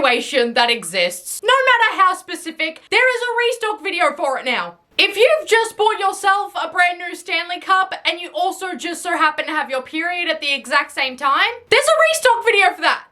situation that exists, no matter how specific, there is a restock video for it now. If you've just bought yourself a brand new Stanley Cup and you also just so happen to have your period at the exact same time, there's a restock video for that.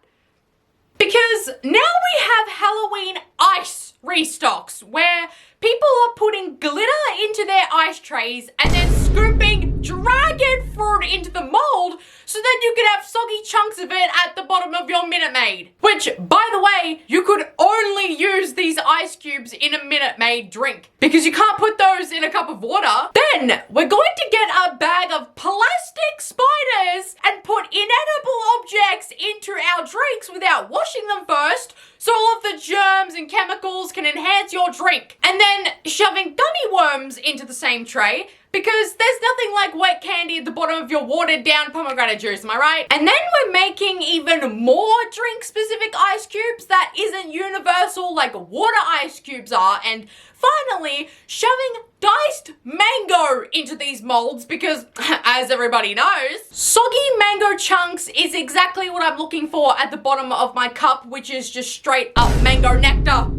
Because now we have Halloween ice restocks where people are putting glitter into their ice trays and then scooping dragon fruit into the mold so that you could have soggy chunks of it at the bottom of your Minute Maid. Which, by the way, you could only use these ice cubes in a Minute Maid drink because you can't put those in a cup of water. Then we're going to get a bag of plastic spiders and put inedible objects into our drinks without washing them first, so all of the germs and chemicals can enhance your drink. And then shoving gummy worms into the same tray, because there's nothing like wet candy at the bottom of your watered down pomegranate juice, am I right? And then we're making even more drink specific ice cubes that isn't universal like water ice cubes are, and finally shoving diced mango into these molds because, as everybody knows, soggy mango chunks is exactly what I'm looking for at the bottom of my cup, which is just straight up mango nectar.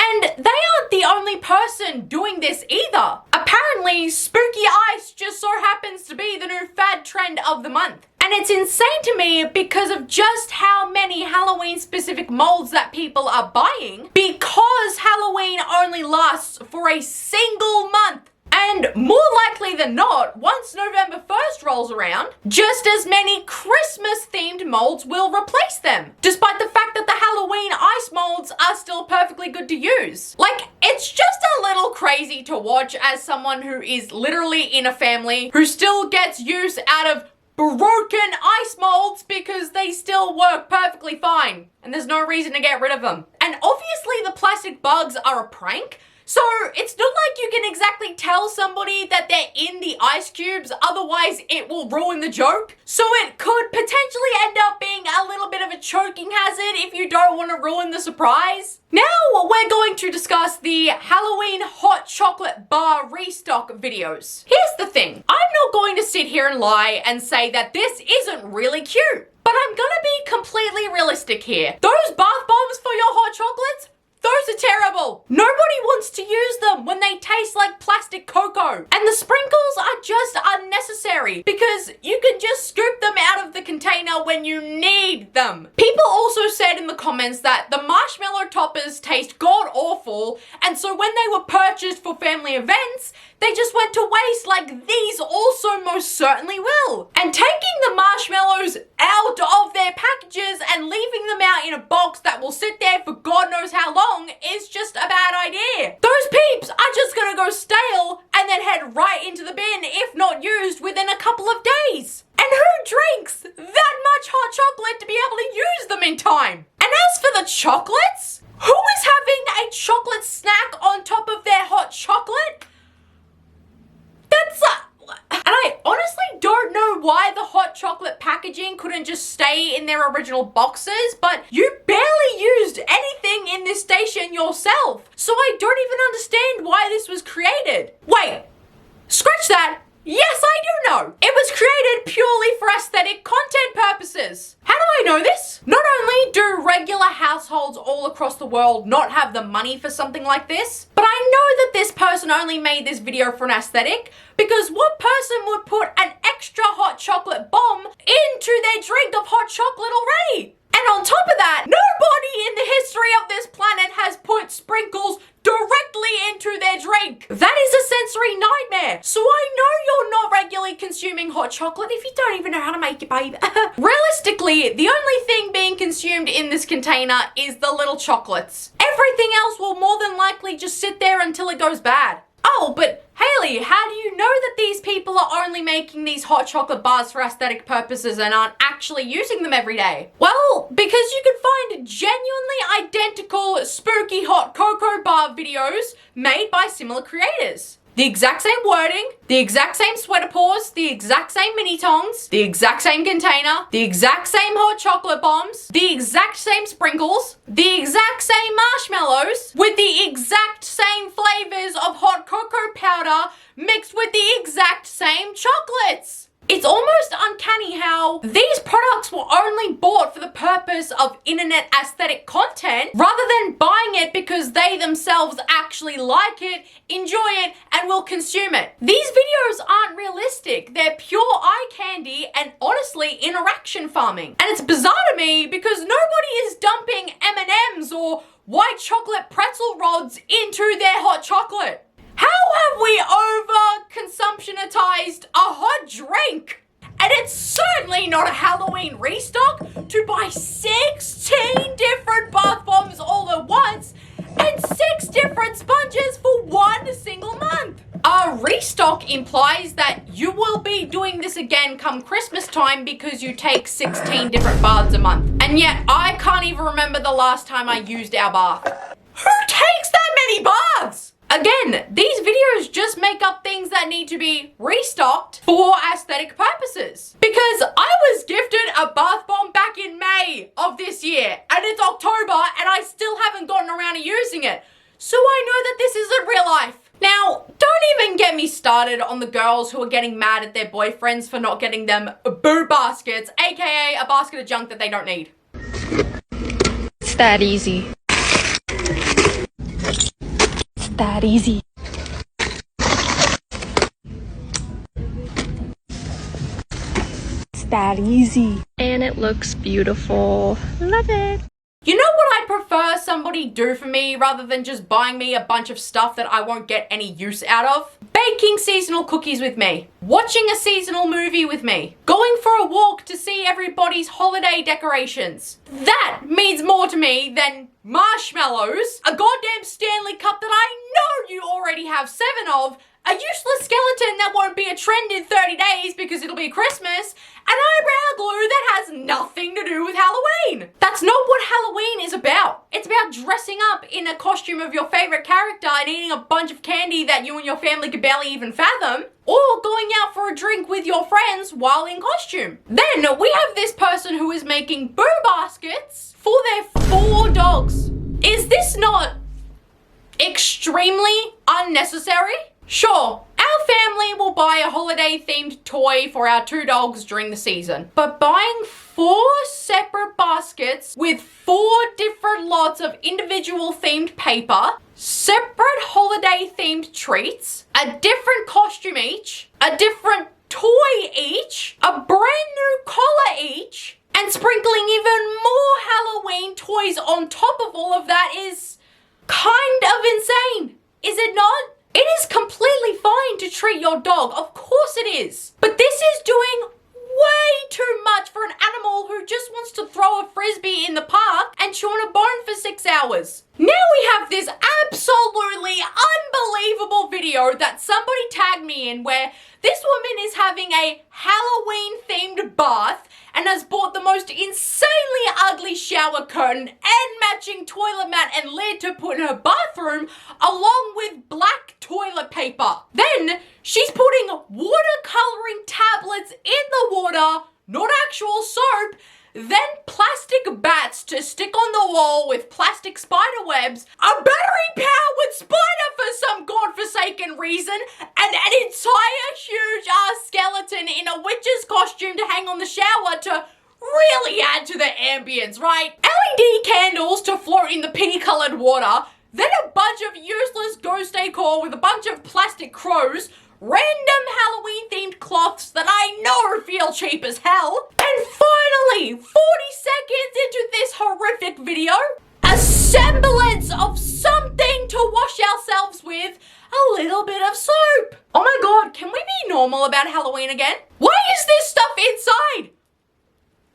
And they aren't the only person doing this either. Apparently, spooky ice just so happens to be the new fad trend of the month. And it's insane to me because of just how many Halloween specific molds that people are buying, because Halloween only lasts for a single month. And more likely than not, once November 1st rolls around, just as many Christmas-themed molds will replace them, despite the fact that the Halloween ice molds are still perfectly good to use. Like, it's just a little crazy to watch as someone who is literally in a family who still gets use out of broken ice molds because they still work perfectly fine, and there's no reason to get rid of them. And obviously the plastic bugs are a prank, so it's not like you can exactly tell somebody that they're in the ice cubes, otherwise it will ruin the joke. So it could potentially end up being a little bit of a choking hazard if you don't want to ruin the surprise. Now we're going to discuss the Halloween hot chocolate bar restock videos. Here's the thing, I'm not going to sit here and lie and say that this isn't really cute, but I'm gonna be completely realistic here. Those bath bombs for your hot chocolates? Those are terrible. Nobody wants to use them when they taste like plastic cocoa. And the sprinkles are just unnecessary because you can just scoop them out of the container when you need them. People also said in the comments that the marshmallow toppers taste god awful, and so when they were purchased for family events, they just went to waste like these also most certainly will. And taking the marshmallows out of their packages and leaving them out in a box that will sit there for God knows how long is just a bad idea. Those peeps are just gonna go stale and then head right into the bin if not used within a couple of days. And who drinks that much hot chocolate to be able to use them in time? And as for the chocolates, who is having a chocolate snack on top of their hot chocolate? And I honestly don't know why the hot chocolate packaging couldn't just stay in their original boxes, but you barely used anything in this station yourself. So I don't even understand why this was created. Wait, scratch that. Yes, I do know. It was created purely for aesthetic content purposes. How do I know this? Not only do regular households all across the world not have the money for something like this, but I know that this person only made this video for an aesthetic, because what person would put an extra hot chocolate bomb into their drink of hot chocolate already? And on top of that, nobody in the history of this planet has put sprinkles directly into their drink. That is a sensory nightmare. So I know you're not regularly consuming hot chocolate if you don't even know how to make it, babe. Realistically, the only thing being consumed in this container is the little chocolates. Everything else will more than likely just sit there until it goes bad. Oh, but Hayley, how do you know that these people are only making these hot chocolate bars for aesthetic purposes and aren't actually using them every day? Well, because you can find genuinely identical spooky hot cocoa bar videos made by similar creators. The exact same wording, the exact same sweater paws, the exact same mini tongs, the exact same container, the exact same hot chocolate bombs, the exact same sprinkles, the exact same marshmallows, with the exact same flavors of hot cocoa powder mixed with the exact same chocolates. It's almost uncanny how these products were only bought for the purpose of internet aesthetic content rather than buying it because they themselves actually like it, enjoy it, and will consume it. These videos aren't realistic. They're pure eye candy and honestly interaction farming. And it's bizarre to me because nobody is dumping M&Ms or white chocolate pretzel rods into their hot chocolate. How have we over-consumptionized a hot drink? And it's certainly not a Halloween restock to buy 16 different bath bombs all at once and 6 different sponges for one single month. A restock implies that you will be doing this again come Christmas time because you take 16 different baths a month. And yet I can't even remember the last time I used our bath. Who takes that many baths? Again, these videos just make up things that need to be restocked for aesthetic purposes. Because I was gifted a bath bomb back in May of this year, and it's October, and I still haven't gotten around to using it. So I know that this isn't real life. Now, don't even get me started on the girls who are getting mad at their boyfriends for not getting them boo baskets, aka a basket of junk that they don't need. It's that easy. That easy. It's that easy. And it looks beautiful. Love it. You know what I prefer somebody do for me rather than just buying me a bunch of stuff that I won't get any use out of? Baking seasonal cookies with me. Watching a seasonal movie with me. Going for a walk to see everybody's holiday decorations. That means more to me than marshmallows, a goddamn Stanley Cup that I know you already have 7 of, a useless skeleton that won't be a trend in 30 days because it'll be Christmas, and eyebrow glue that has nothing to do with Halloween. That's not what Halloween is about. It's about dressing up in a costume of your favorite character and eating a bunch of candy that you and your family could barely even fathom, or going out for a drink with your friends while in costume. Then we have this person who is making boo baskets for their 4 dogs. Is this not extremely unnecessary? Sure, our family will buy a holiday-themed toy for our 2 dogs during the season, but buying 4 separate baskets with 4 different lots of individual themed paper, separate holiday-themed treats, a different costume each, a different toy each, a brand new collar each, and sprinkling even more Halloween toys on top of all of that is kind of insane, is it not? It is completely fine to treat your dog, of course it is. But this is doing way too much for an animal who just wants to throw a frisbee in the park and chew on a bone for 6 hours. Now we have this absolutely unbelievable video that somebody tagged me in where this woman is having a Halloween themed bath and has bought the most insanely ugly shower curtain and matching toilet mat and lid to put in her bathroom along with black toilet paper. Then she's putting watercoloring tablets in the water, not actual soap, then plastic bats to stick on the wall with plastic spider webs, a battery-powered spider for some godforsaken reason, and an entire huge ass skeleton in a witch's costume to hang on the shower to really add to the ambience, right? LED candles to float in the pink-colored water, then a bunch of useless ghost decor with a bunch of plastic crows, random Halloween-themed cloths that I know feel cheap as hell, and finally, 40 seconds into this horrific video, a semblance of something to wash ourselves with, a little bit of soap. Oh my god, can we be normal about Halloween again? Why is this stuff inside?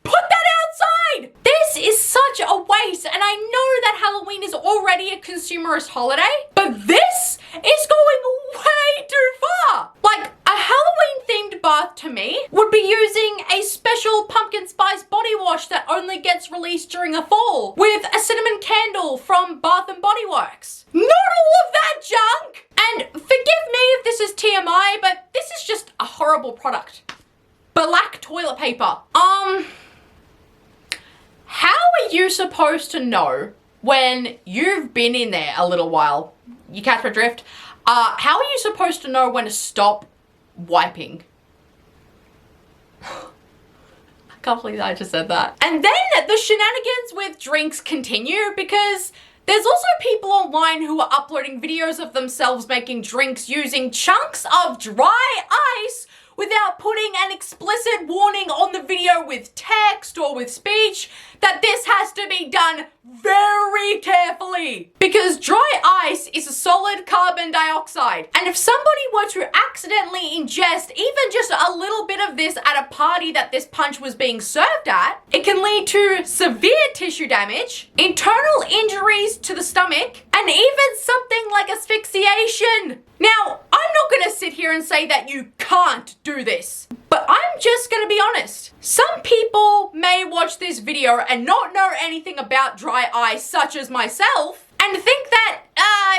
Put that outside! This is such a waste, and I know that Halloween is already a consumerist holiday, but this is going way too far. Like, a Halloween-themed bath to me would be using a special pumpkin spice body wash that only gets released during the fall, with a cinnamon candle from Bath & Body Works. Not all of that junk! And forgive me if this is TMI, but this is just a horrible product. Black toilet paper. How are you supposed to know when you've been in there a little while? You catch my drift? How are you supposed to know when to stop wiping? I can't believe I just said that. And then the shenanigans with drinks continue because there's also people online who are uploading videos of themselves making drinks using chunks of dry ice without putting an explicit warning on the video with text or with speech that this has to be done very carefully. Because dry ice is a solid carbon dioxide. And if somebody were to accidentally ingest even just a little bit of this at a party that this punch was being served at, it can lead to severe tissue damage, internal injuries to the stomach, and even something like asphyxiation. Now, I'm not gonna sit here and say that you can't do this, but I'm just gonna be honest. Some people may watch this video and not know anything about dry ice, such as myself, and think that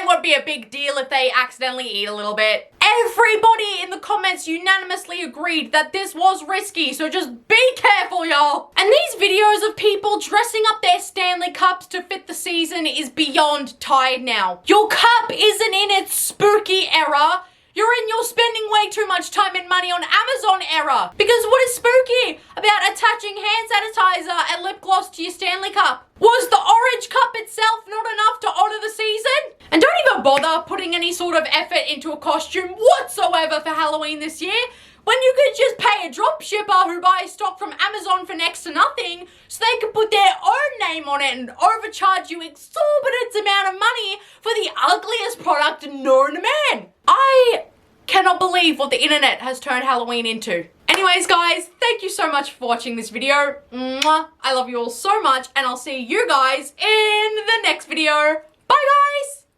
it won't be a big deal if they accidentally eat a little bit. Everybody in the comments unanimously agreed that this was risky, so just be careful, y'all. And these videos of people dressing up their Stanley Cups to fit the season is beyond tired now. Your cup isn't in its spooky era. You're in your spending way too much time and money on Amazon era. Because what is spooky about attaching hand sanitizer and lip gloss to your Stanley Cup? Was the orange cup itself not enough to honor the season? And don't even bother putting any sort of effort into a costume whatsoever for Halloween this year, when you could just pay a drop shipper who buys stock from Amazon for next to nothing so they could put their own name on it and overcharge you exorbitant amount of money for the ugliest product known to man. I cannot believe what the internet has turned Halloween into. Anyways, guys, thank you so much for watching this video. Mwah. I love you all so much, and I'll see you guys in the next video. Bye, guys!